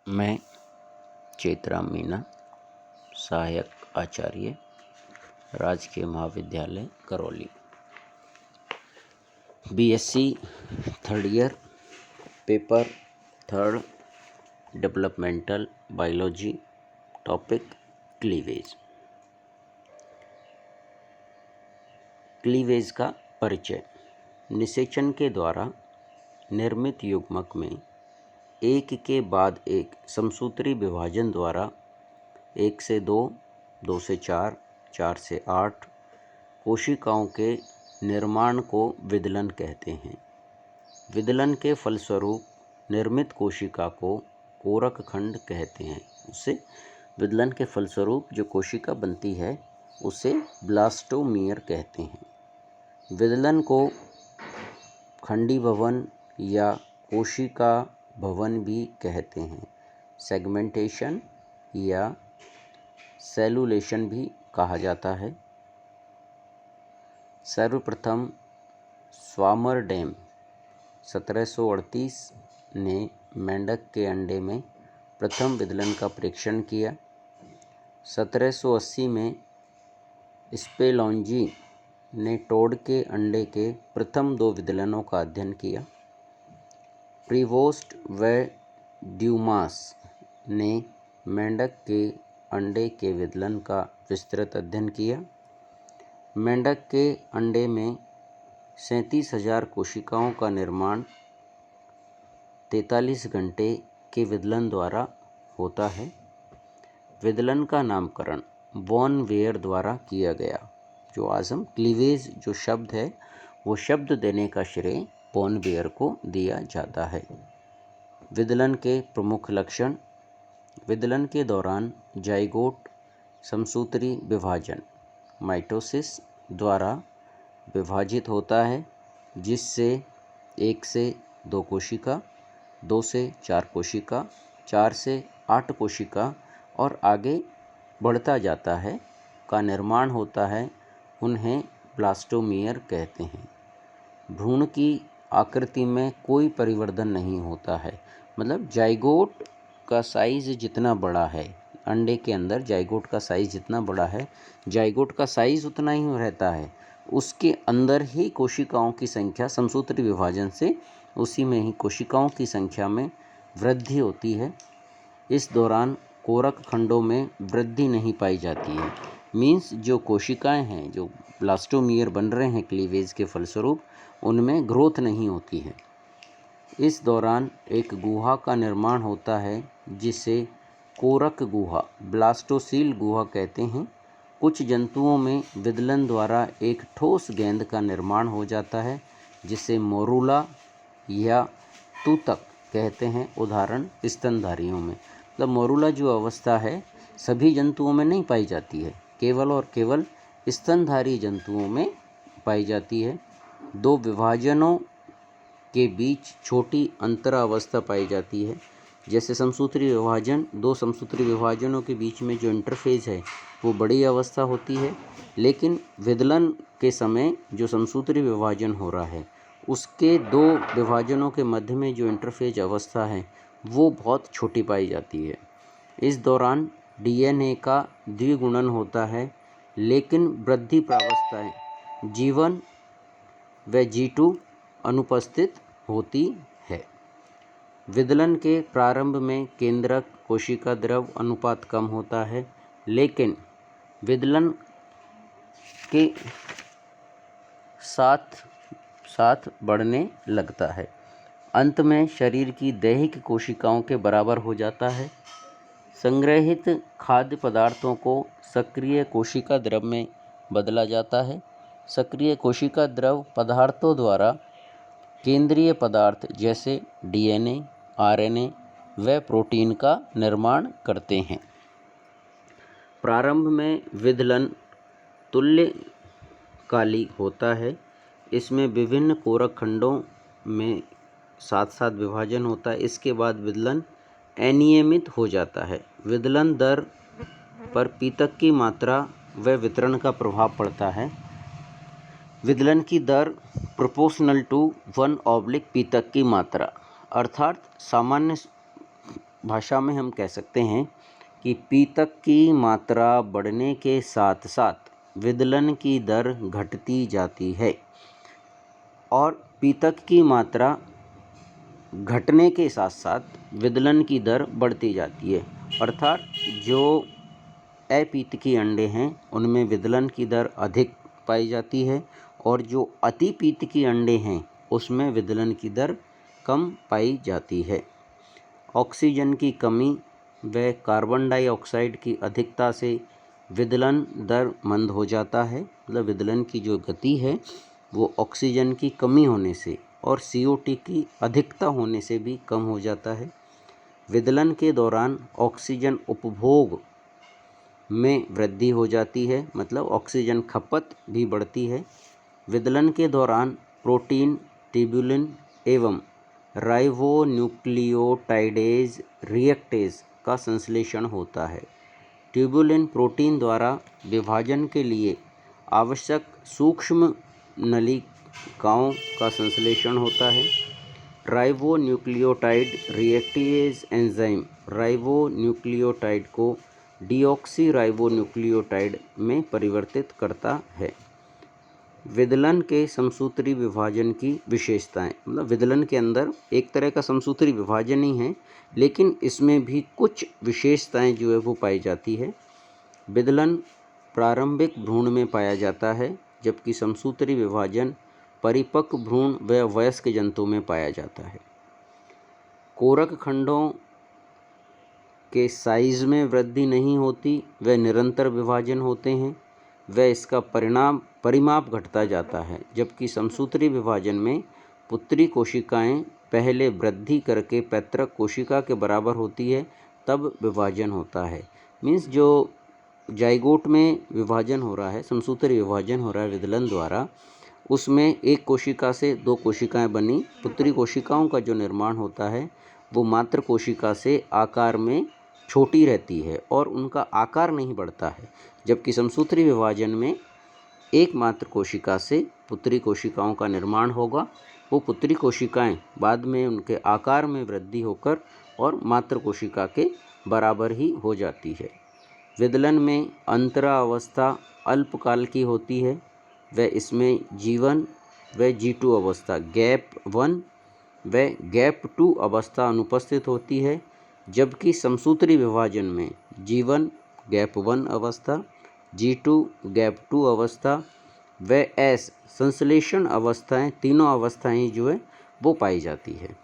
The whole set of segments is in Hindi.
मैं चेतराम मीना, सहायक आचार्य, राजकीय महाविद्यालय Karauli, BSc third year, paper third, developmental biology, topic cleavage. Cleavage का परिचय। निषेचन के द्वारा निर्मित युग्मक में एक के बाद एक समसूत्री विभाजन द्वारा 1 से 2, 2 से 4, 4 से 8 कोशिकाओं के निर्माण को विदलन कहते हैं। विदलन के फलस्वरूप निर्मित कोशिका को कोरक खंड कहते हैं। उससे विदलन के फलस्वरूप जो कोशिका बनती है उसे ब्लास्टोमियर कहते हैं। विदलन को खंडी भवन या कोशिका भवन भी कहते हैं। सेगमेंटेशन या सेलुलेशन भी कहा जाता है। सर्वप्रथम स्वामरडैम 1738 ने मेंढक के अंडे में प्रथम विदलन का परीक्षण किया। 1780 में स्पेलोंजी ने टोड के अंडे के प्रथम 2 विदलनों का अध्ययन किया। प्रीवोस्ट व ड्यूमास ने मेंढक के अंडे के विदलन का विस्तृत अध्ययन किया। मेंढक के अंडे में 37,000 कोशिकाओं का निर्माण 43 घंटे के विदलन द्वारा होता है। विदलन का नामकरण वॉन वेयर द्वारा किया गया। जो आज हम क्लीवेज जो शब्द है वो शब्द देने का श्रेय वॉन वेयर को दिया जाता है। विदलन के प्रमुख लक्षण। विदलन के दौरान जाइगोट समसूत्री विभाजन माइटोसिस द्वारा विभाजित होता है, जिससे 1 से 2 कोशिका, 2 से 4 कोशिका, 4 से 8 कोशिका और आगे बढ़ता जाता है का निर्माण होता है। उन्हें ब्लास्टोमियर कहते हैं। भ्रूण की आकृति में कोई परिवर्तन नहीं होता है। मतलब जाइगोट का साइज़ जितना बड़ा है, अंडे के अंदर जाइगोट का साइज़ जितना बड़ा है, जाइगोट का साइज़ उतना ही रहता है। उसके अंदर ही कोशिकाओं की संख्या समसूत्री विभाजन से उसी में ही कोशिकाओं की संख्या में वृद्धि होती है। इस दौरान कोरक खंडों में वृद्धि नहीं पाई जाती है। मीन्स जो कोशिकाएं हैं जो ब्लास्टोमियर बन रहे हैं क्लीवेज के फलस्वरूप, उनमें ग्रोथ नहीं होती है। इस दौरान एक गुहा का निर्माण होता है जिसे कोरक गुहा ब्लास्टोसील गुहा कहते हैं। कुछ जंतुओं में विदलन द्वारा एक ठोस गेंद का निर्माण हो जाता है जिसे मोरूला या तूतक कहते हैं। उदाहरण स्तनधारियों में। मतलब मोरूला जो अवस्था है सभी जंतुओं में नहीं पाई जाती है, केवल और केवल स्तनधारी जंतुओं में पाई जाती है। 2 विभाजनों के बीच छोटी अंतरावस्था पाई जाती है। जैसे समसूत्री विभाजन, 2 समसूत्री विभाजनों के बीच में जो इंटरफेज है वो बड़ी अवस्था होती है, लेकिन विदलन के समय जो समसूत्री विभाजन हो रहा है उसके 2 विभाजनों के मध्य में जो इंटरफेज अवस्था है वो बहुत छोटी पाई जाती है। इस दौरान डीएनए का द्विगुणन होता है, लेकिन वृद्धि प्रावस्थाएं G1 व G2 अनुपस्थित होती है। विदलन के प्रारंभ में केंद्रक कोशिका द्रव अनुपात कम होता है, लेकिन विदलन के साथ साथ बढ़ने लगता है। अंत में शरीर की दैहिक कोशिकाओं के बराबर हो जाता है। संग्रहित खाद्य पदार्थों को सक्रिय कोशिका द्रव में बदला जाता है। सक्रिय कोशिका द्रव पदार्थों द्वारा केंद्रीय पदार्थ जैसे डीएनए, आरएनए व प्रोटीन का निर्माण करते हैं। प्रारंभ में विदलन तुल्यकालिक होता है। इसमें विभिन्न कोरक खंडों में साथ साथ विभाजन होता है। इसके बाद विदलन अनियमित हो जाता है। विदलन दर पर पीतक की मात्रा व वितरण का प्रभाव पड़ता है। विदलन की दर प्रोपोर्शनल टू 1/पीतक की मात्रा, अर्थात सामान्य भाषा में हम कह सकते हैं कि पीतक की मात्रा बढ़ने के साथ साथ विदलन की दर घटती जाती है और पीतक की मात्रा घटने के साथ साथ विदलन की दर बढ़ती जाती है। अर्थात जो अपीतकी अंडे हैं उनमें विदलन की दर अधिक पाई जाती है और जो अतिपीतकी अंडे हैं उसमें विदलन की दर कम पाई जाती है। ऑक्सीजन की कमी व कार्बन डाइऑक्साइड की अधिकता से विदलन दर मंद हो जाता है। मतलब विदलन की जो गति है वो ऑक्सीजन की कमी होने से और CO2 की अधिकता होने से भी कम हो जाता है। विदलन के दौरान ऑक्सीजन उपभोग में वृद्धि हो जाती है, मतलब ऑक्सीजन खपत भी बढ़ती है। विदलन के दौरान प्रोटीन, ट्यूबुलिन एवं राइबोन्यूक्लियोटाइडेज रिएक्टेज का संश्लेषण होता है। ट्यूबुलिन प्रोटीन द्वारा विभाजन के लिए आवश्यक सूक्ष्म नलिकाओं का संश्लेषण होता है। राइबोन्यूक्लियोटाइड रिएक्टेज एंजाइम राइबोन्यूक्लियोटाइड को डीऑक्सी राइबोन्यूक्लियोटाइड में परिवर्तित करता है। विदलन के समसूत्री विभाजन की विशेषताएं, मतलब विदलन के अंदर एक तरह का समसूत्री विभाजन ही है लेकिन इसमें भी कुछ विशेषताएं जो है वो पाई जाती है। विदलन प्रारंभिक भ्रूण में पाया जाता है जबकि समसूत्री विभाजन परिपक्व भ्रूण व वयस्क जंतु में पाया जाता है। कोरक खंडों के साइज में वृद्धि नहीं होती, वे निरंतर विभाजन होते हैं व इसका परिमाप घटता जाता है, जबकि समसूत्री विभाजन में पुत्री कोशिकाएं पहले वृद्धि करके पैतृक कोशिका के बराबर होती है तब विभाजन होता है। मीन्स जो जाइगोट में विभाजन हो रहा है, समसूत्री विभाजन हो रहा है विदलन द्वारा, उसमें एक कोशिका से दो कोशिकाएं बनी। पुत्री कोशिकाओं का जो निर्माण होता है वो मातृ कोशिका से आकार में छोटी रहती है और उनका आकार नहीं बढ़ता है, जबकि समसूत्री विभाजन में एक मात्र कोशिका से पुत्री कोशिकाओं का निर्माण होगा। वो पुत्री कोशिकाएं बाद में उनके आकार में वृद्धि होकर और मात्र कोशिका के बराबर ही हो जाती है। विदलन में अंतरा अवस्था अल्पकाल की होती है व इसमें G1 व G2 अवस्था गैप 1 व गैप 2 अवस्था अनुपस्थित होती है, जबकि समसूत्री विभाजन में G1 गैप 1 अवस्था, G2 गैप 2 अवस्था व S संश्लेषण अवस्थाएं, तीनों अवस्थाएं जो है वो पाई जाती है।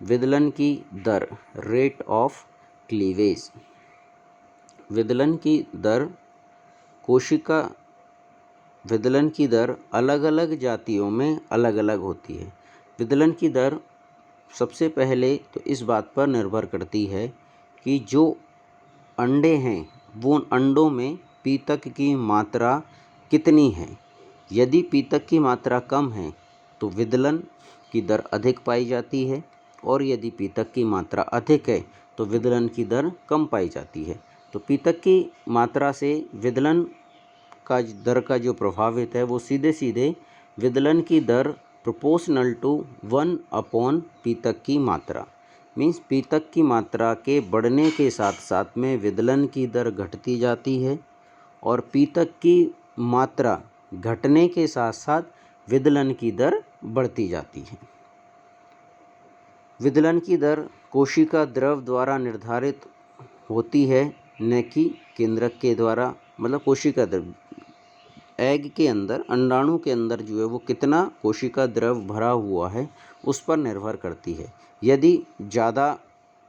विदलन की दर रेट ऑफ क्लीवेज, विदलन की दर विदलन की दर अलग अलग जातियों में अलग अलग होती है। विदलन की दर सबसे पहले तो इस बात पर निर्भर करती है कि जो अंडे हैं वो अंडों में पीतक की मात्रा कितनी है। यदि पीतक की मात्रा कम है तो विदलन की दर अधिक पाई जाती है और यदि पीतक की मात्रा अधिक है तो विदलन की दर कम पाई जाती है। तो पीतक की मात्रा से विदलन का दर का जो प्रभावित है वो सीधे सीधे विदलन की दर प्रोपोर्शनल टू 1/, पीतक की मात्रा। मीन्स पीतक की मात्रा के बढ़ने के साथ साथ में विदलन की दर घटती जाती है और पीतक की मात्रा घटने के साथ साथ विदलन की दर बढ़ती जाती है। विदलन की दर कोशिका द्रव द्वारा निर्धारित होती है न कि केंद्रक के द्वारा। मतलब कोशिका द्रव एग के अंदर, अंडाणु के अंदर जो है वो कितना कोशिका द्रव भरा हुआ है उस पर निर्भर करती है। यदि ज़्यादा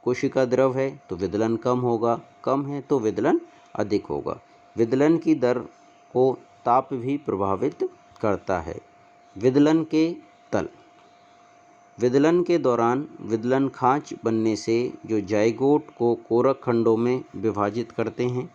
कोशिका द्रव है तो विदलन कम होगा, कम है तो विदलन अधिक होगा। विदलन की दर को ताप भी प्रभावित करता है। विदलन के तल, विदलन के दौरान विदलन खाँच बनने से जो जाइगोट को कोरक खंडों में विभाजित करते हैं।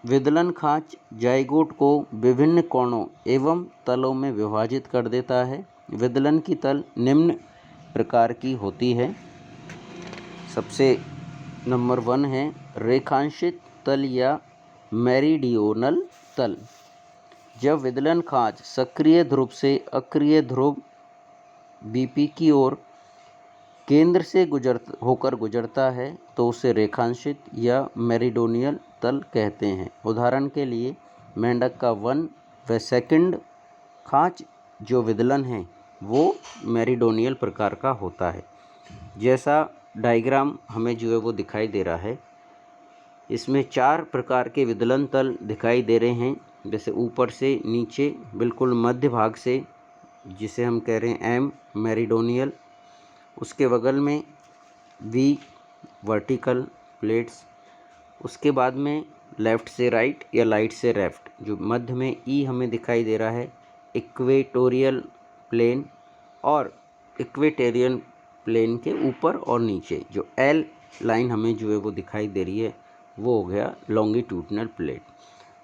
विदलन खाँच जाइगोट को विभिन्न कोणों एवं तलों में विभाजित कर देता है। विदलन की तल निम्न प्रकार की होती है। सबसे नंबर 1 है रेखांशित तल या मेरीडियोनल तल। जब विदलन खाँच सक्रिय ध्रुव से अक्रिय ध्रुव BP की ओर केंद्र से होकर गुजरता है तो उसे रेखांशित या मेरिडोनियल तल कहते हैं। उदाहरण के लिए मेंढक का 1 व सेकंड खांच जो विदलन है वो मेरिडोनियल प्रकार का होता है। जैसा डायग्राम हमें जो है वो दिखाई दे रहा है, इसमें 4 प्रकार के विदलन तल दिखाई दे रहे हैं। जैसे ऊपर से नीचे बिल्कुल मध्य भाग से, जिसे हम कह रहे हैं एम मेरिडोनियल, उसके बगल में वी वर्टिकल प्लेट्स, उसके बाद में लेफ़्ट से राइट या राइट से लेफ़्ट, जो मध्य में ई हमें दिखाई दे रहा है इक्वेटोरियल प्लेन, और इक्वेटोरियल प्लेन के ऊपर और नीचे जो एल लाइन हमें जो है वो दिखाई दे रही है वो हो गया लॉन्गिट्यूडनल प्लेट।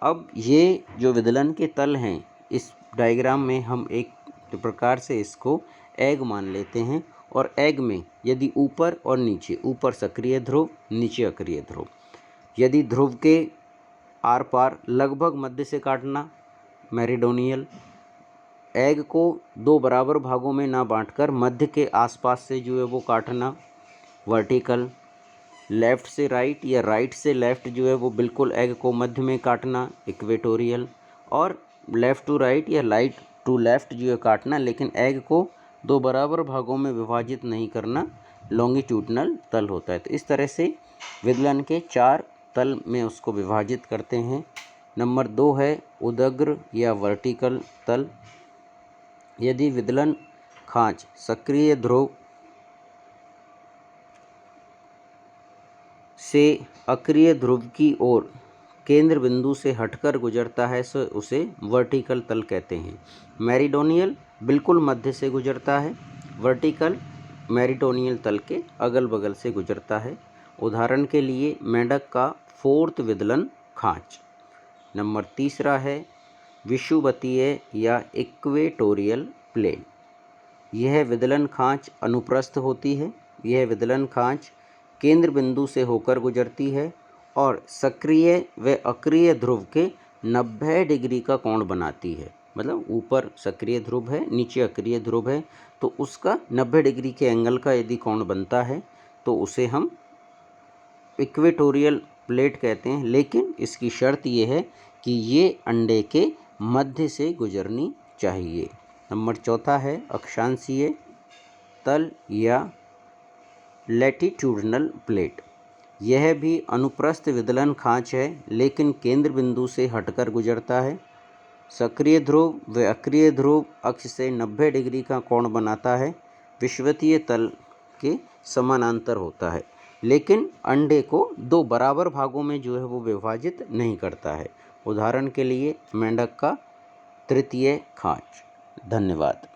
अब ये जो विदलन के तल हैं, इस डायग्राम में हम एक प्रकार से इसको एग मान लेते हैं, और एग में यदि ऊपर और नीचे, ऊपर सक्रिय ध्रुव नीचे अक्रिय ध्रुव, यदि ध्रुव के आर पार लगभग मध्य से काटना मेरिडोनियल, एग को 2 बराबर भागों में ना बांटकर मध्य के आसपास से जो है वो काटना वर्टिकल, लेफ़्ट से राइट या राइट से लेफ़्ट जो है वो बिल्कुल एग को मध्य में काटना इक्वेटोरियल, और लेफ़्ट टू राइट या राइट टू लेफ़्ट जो है काटना, लेकिन एग को 2 बराबर भागों में विभाजित नहीं करना लॉन्गिट्यूडनल तल होता है। तो इस तरह से विदलन के 4 तल में उसको विभाजित करते हैं। नंबर 2 है उदग्र या वर्टिकल तल। यदि विदलन खांच सक्रिय ध्रुव से अक्रिय ध्रुव की ओर केंद्र बिंदु से हटकर गुजरता है तो उसे वर्टिकल तल कहते हैं। मेरिडोनियल बिल्कुल मध्य से गुजरता है, वर्टिकल मेरिडोनियल तल के अगल बगल से गुजरता है। उदाहरण के लिए मेंढक का 4th विदलन खांच। नंबर 3 है विषुवतीय या इक्वेटोरियल प्लेन। यह विदलन खांच अनुप्रस्थ होती है। यह विदलन खांच केंद्र बिंदु से होकर गुजरती है और सक्रिय व अक्रिय ध्रुव के 90 डिग्री का कोण बनाती है। मतलब ऊपर सक्रिय ध्रुव है, नीचे अक्रिय ध्रुव है, तो उसका 90 डिग्री के एंगल का यदि कोण बनता है तो उसे हम इक्वेटोरियल प्लेट कहते हैं। लेकिन इसकी शर्त ये है कि ये अंडे के मध्य से गुजरनी चाहिए। नंबर 4 है अक्षांशीय तल या लैटिट्यूडनल प्लेट। यह भी अनुप्रस्थ विदलन खांच है, लेकिन केंद्र बिंदु से हटकर गुजरता है। सक्रिय ध्रुव व अक्रिय ध्रुव अक्ष से 90 डिग्री का कोण बनाता है, विषुवतीय तल के समानांतर होता है, लेकिन अंडे को 2 बराबर भागों में जो है वो विभाजित नहीं करता है। उदाहरण के लिए मेंढक का 3य खांच। धन्यवाद।